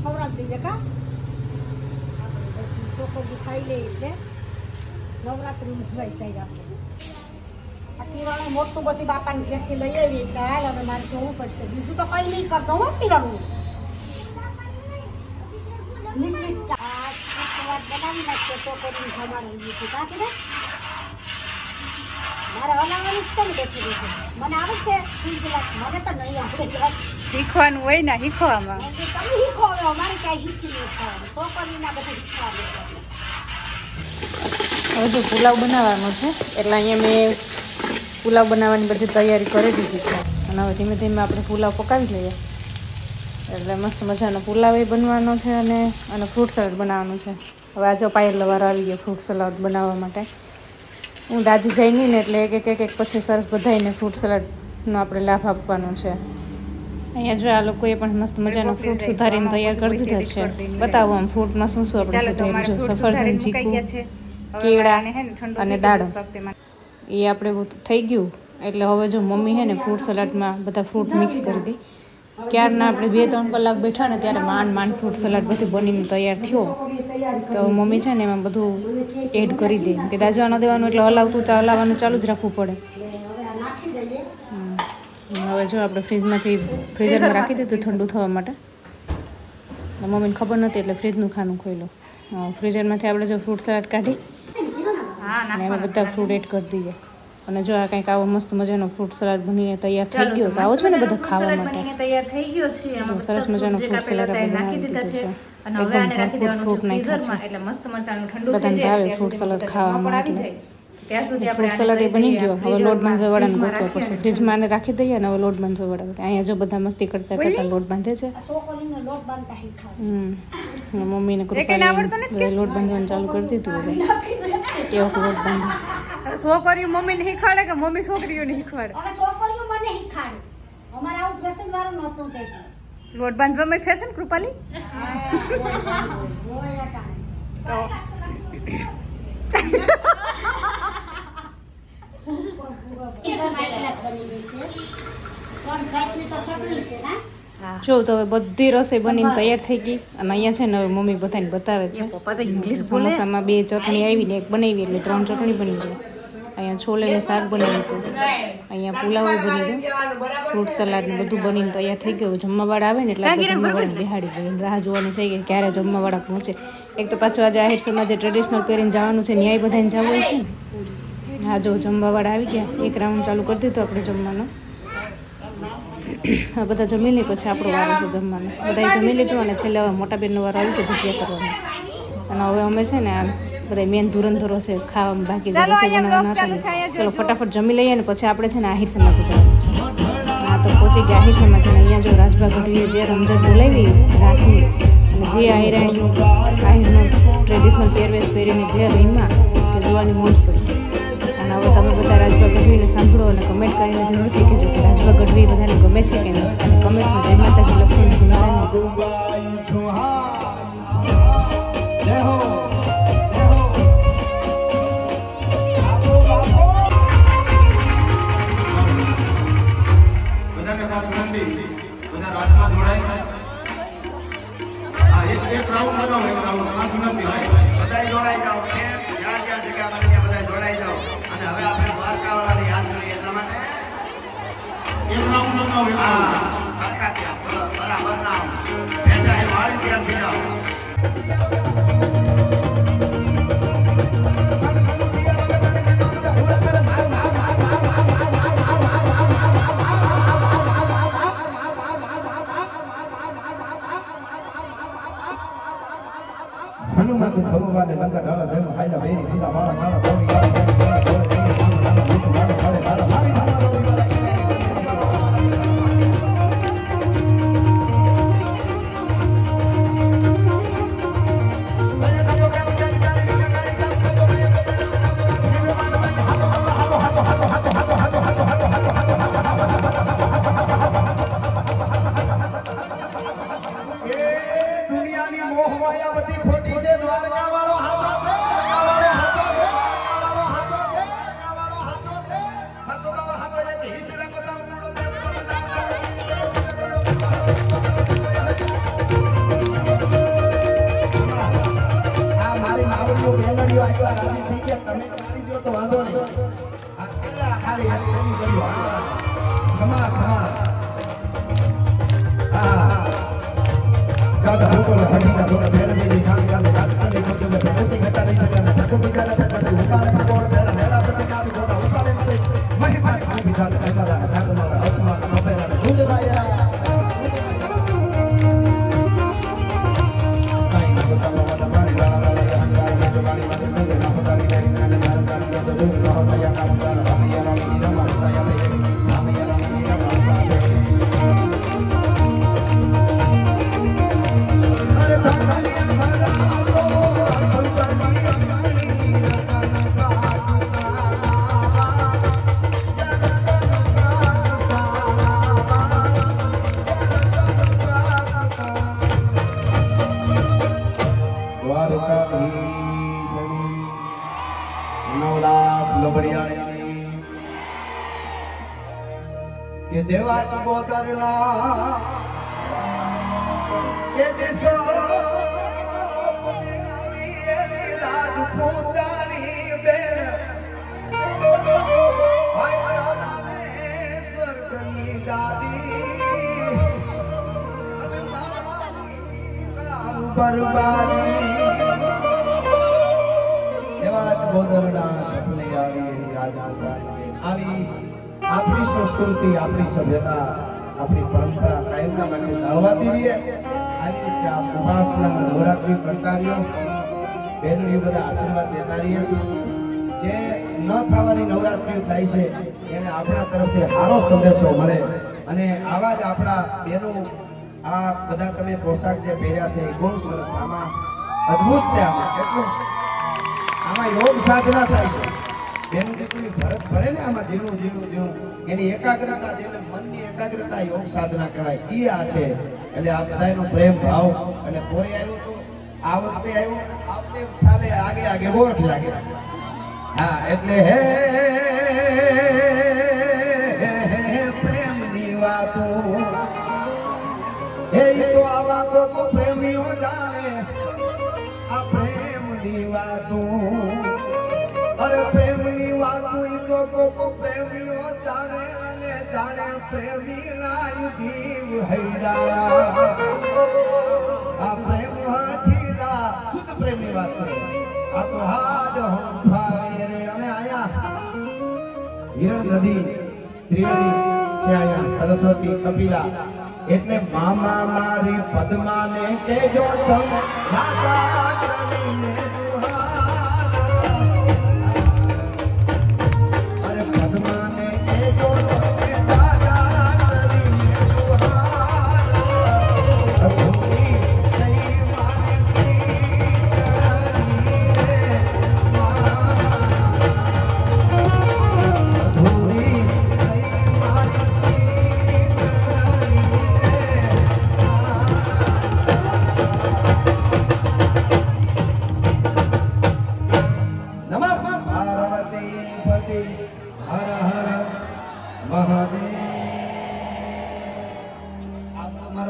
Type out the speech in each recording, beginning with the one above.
ખવડાવી દઈએ કા છોકરી ખાઈ લે એટલે નવરાત્રી ઉજવાય સાહેબ આપણે આ કિરણ મોટું બધી બાપાની ઘેરથી લઈ આવી એટલે હાલ હવે મારે જોવું પડશે બીજું તો કંઈ નહીં કરતો હો કિરણનું લિક્વિડ બનાવી નાખીએ છોકરીને જમાડી દીધું બાકી ને મારે હલાવવાનું જ છે ને બેઠી બેઠી મને આવડશે મને તો નહીં આવડે શીખવાનું હોય ને શીખવામાં તમે શીખો હવે અમારે ક્યાંય શીખી નહીં થવાનું છોકરીના બધા શીખવાનું છે હવે જો પુલાવ બનાવવાનો છે એટલે અહીંયા મેં પુલાવ બનાવવાની બધી તૈયારી કરી દીધી છે અને હવે ધીમે ધીમે આપણે પુલાવ પકાવી લઈએ એટલે મસ્ત મજાનો પુલાવ એ બનવાનો છે અને ફ્રૂટ સલાડ બનાવવાનું છે હવે આ જો પાયલ વારો આવી ગયો ફ્રૂટ સલાડ બનાવવા માટે હું દાજી જઈ નહીં ને એટલે એક પછી સરસ બધાઈને ફ્રૂટ સલાડનો આપણે લાભ આપવાનો છે અહીંયા જો આ લોકોએ પણ મસ્ત મજાનો ફ્રૂટ સુધારીને તૈયાર કરી દીધા છે બતાવો આમ ફ્રૂટમાં શું શું આપણે સુધાર્યું છે સફરજન ચીકુ કેળા અને દાડમ એ આપણે થઈ ગયું એટલે હવે જો મમ્મી છે ને ફ્રૂટ સલાડમાં બધા ફ્રૂટ મિક્સ કરી દઈ ક્યારના આપણે 2-3 કલાક બેઠા ને ત્યારે માંડ ફ્રૂટ સલાડ બધું બનીને તૈયાર થયો તો મમ્મી છે ને એમાં બધું એડ કરી દે કે દાજવા ન દેવાનું એટલે હલાવવાનું ચાલુ જ રાખવું પડે હવે જો આપણે ફ્રીઝરમાં રાખી દીધું ઠંડુ થવા માટે મમ્મીને ખબર નહોતી એટલે ફ્રીજનું ખાનું ખોલ્યું ફ્રીઝરમાંથી આપણે જો ફ્રૂટ સલાડ કાઢી અને એમાં બધા ફ્રૂટ એડ કરી દઈએ અને જો આ કંઈક આવો મસ્ત મજાનો ફ્રૂટ સલાડ બનીને તૈયાર થઈ ગયો તો આવો છો ને બધા ખાવા માટે તૈયાર થઈ ગયો છે સરસ મજાનો ફ્રૂટ સલાડ આપણે બનાવી દીધો છે એકદમ ભરપૂર ફ્રૂટ નાખ્યા છે એટલે મસ્ત મજાનું ઠંડુ બધાને ભાવે ફ્રૂટ સલાડ ખાવા માટે ત્યાં સુધી ફ્રૂટ સલાડ એ બની ગયો હવે લોટ બાંધવા વાળાને ગોતવા પડશે ફ્રીજમાં આને રાખી દઈએ અને હવે લોટ બાંધવા વાળા અહીંયા જો બધા મસ્તી કરતા લોટ બાંધે છે મમ્મીને કૃપાને લોટ બાંધવાનું ચાલુ કરી દીધું હવે કેવો લોટ બાંધે છોકરીઓ મમ્મીને શીખવાડે કે મમ્મી છોકરીઓને શીખવાડે છોકરીઓ મને શીખવાડે અમારે આવું ફેશન વાળું નહોતું તે લોટ બાંધવામાં ફેશન કૃપાલી તો જો તો હવે બધી રસોઈ બનીને તૈયાર થઈ ગઈ અને અહીંયા છે ને હવે મમ્મી બધાને બતાવે છે સમોસામાં 2 ચટણી આવી ને એક બનાવી એટલે 3 ચટણી બની ગઈ અહીંયા છોલેનું શાક બનાવ્યું હતું અહીંયા પુલાવ બની ગયો ફ્રૂટ સલાડ ને બધું બનીને તૈયાર થઈ ગયું જમવાવાળા આવે ને એટલે આપણે જમવાવાળાને બેહાડી દઈએ રાહ જોવાની થઈ ગઈ ક્યારે જમવાવાળા પહોંચે એક તો પાછું આજે આહિર સમાજે ટ્રેડિશનલ પહેરીને જવાનું છે ન્યાય બધાને જવું હોય છે ને હા જો જમવાવાળા આવી ગયા એક રાઉન્ડ ચાલુ કરી દીધો આપણે જમવાનો હા બધા જમી લે પછી આપણો વારો છે જમવાનો બધાએ જમી લીધું અને છેલ્લે હવે મોટા બેનનો વારો આવી કે ભજીયા કરવાનો અને હવે અમે છે ને આ બધા મેન ધુરંધરો છે ખાવામાં બાકી જે રસોઈ બનાવવાના હતા ને ચલો ફટાફટ જમી લઈએ ને પછી આપણે છે ને આહિર સમાજે જવાનું છે હા તો પહોંચી ગયા આહિર સમાજે અહીંયા જો રાજભા ગઢવીએ જે રમઝટ બોલાવી રાસની અને જે આહિરાણીઓ આહિરનો ટ્રેડિશનલ પહેરવેશ પહેરીને જે રહીમાં કે જોવાની મોજ પડી અને હવે તમે બધા રાજભા ગઢવીને સાંભળો અને કમેન્ટ કરીને જરૂરથી કહેજો કે રાજભા ગઢવી બધાને ગમે છે કે નહીં અને કમેન્ટમાં જય માતાજી લખવાનું ભૂલતા નહીં એક રાઉન્ડ બનાવો એક રાઉન્ડ આ સુનતી હોય બધા જોડાઈ જાઓ કે જ્યાં જ્યાં જગ્યા બની ત્યાં બધા જોડાઈ જાઓ અને હવે આપણે દ્વારકાવાળાને યાદ કરીએ એટલા માટે એક રાઉન્ડ બનાવો હા સરખા ત્યાં બરાબર ના એચા એ વાળી ત્યાં થઈ જાઓ હનુમંત ભગવાને લંગા ડાળા દેવ હાઈલા બેરી ખંડા વાળા માળા બોલી તમે મારી દો તો વાંધો નહીં. આ છેલ્લા ખાલી એક શેરી કર્યો. ખમા ખમા. હા. ગાડા ભૂકોલે હટીના થોડા ફેરવીની સામે સામે ગાડી ખોટી મે પ્રકૃતિ ઘટા નહીં શકે અને પ્રકૃતિ જાણે પ્રકૃતિ ઉપાડે કોણ પહેલા પહેલા પ્રતિ કાવી ખોટા ઉપાડે મને મહિમા આવી જાણે કહેતા ઠાકર અસમા નોપેરા દૂધ ભાયા કાઈ ના તો તમારા પાણી વાળા પાણી વાળા ના પતારી દે ના ના તો દૂર રહો તયા કામ કર અમિયા રામી રમા તયા લે અમિયા રામી રમા કે દેવા તબો તરલા કે જેસો રાજ પોતાની બેન ભાઈ રામે સ્વર્ગની દાદી અને મારી કામ બરબાદી દેવા તબો તરલા સપને આવી રાજ આવી આપણી સંસ્કૃતિ આપણી સભ્યતા આપણી પરંપરા કાયમના માટે સાળવાતી રહીએ. આવી રીતે આ ઉપાસના નવરાત્રિ કરતા રહ્યો બહેનોએ બધા આશીર્વાદ દેતા રહીએ. જે ન થવાની નવરાત્રિ થાય છે એને આપણા તરફથી સારો સંદેશો મળે અને આવા જ આપણા બહેનો આ બધા તમે પોશાક જે પહેર્યા છે એ બહુ સરસ આમાં અદ્ભુત છે. આમાં યોગ સાધના થાય છે. બેનું દીકરી ભરત ભરે ને આમાં ઝીણું ઝીણું ઝીણું એની એકાગ્રતા જેને મનની એકાગ્રતા યોગ સાધના કહેવાય એ આ છે. એટલે આ બધાનો પ્રેમ ભાવ અને પોરે આવ્યો તો આ વખતે આવ્યો આવતે સાલે આગે આગે ઓળખ લાગે. હા એટલે હે પ્રેમની વાતો હે તો આવા કોક પ્રેમીઓ જાણે આ પ્રેમની વાતો અરે પ્રેમની વાતો ઈ તો કોકો પ્રેમીઓ જાણે અને જાણે પ્રેમી ના જીવ હૈડા આ પ્રેમ હાથીદા શુદ્ધ પ્રેમની વાત છે. આ તો હાજ હંફાવે રે અને આયા હિરણ નદી ત્રિવેણી છે આયા સરસ્વતી કપિલા એટલે મામા મારી પદ્માને કેજો તમે જાગા કરીને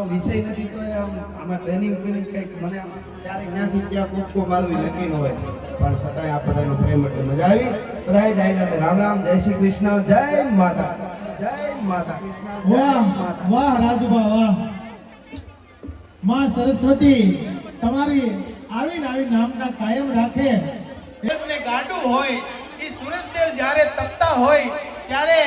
વિષય નથી તો આમાં ટ્રેનિંગ કરી કંઈક મને ક્યારેક ત્યાંથી ત્યાં કૂદકો મારવી લખી ન હોય પણ છતાંય આ બધાનો પ્રેમ એટલે મજા આવી. બધા ડાયરા રામ રામ, જય શ્રી કૃષ્ણ, જય માતા, જય માતા. વાહ વાહ રાજુભા વાહ. માં સરસ્વતી તમારી આવીને આવી નામના કાયમ રાખે. ગાંડું હોય એ સૂરજદેવ જ્યારે તપતા હોય ત્યારે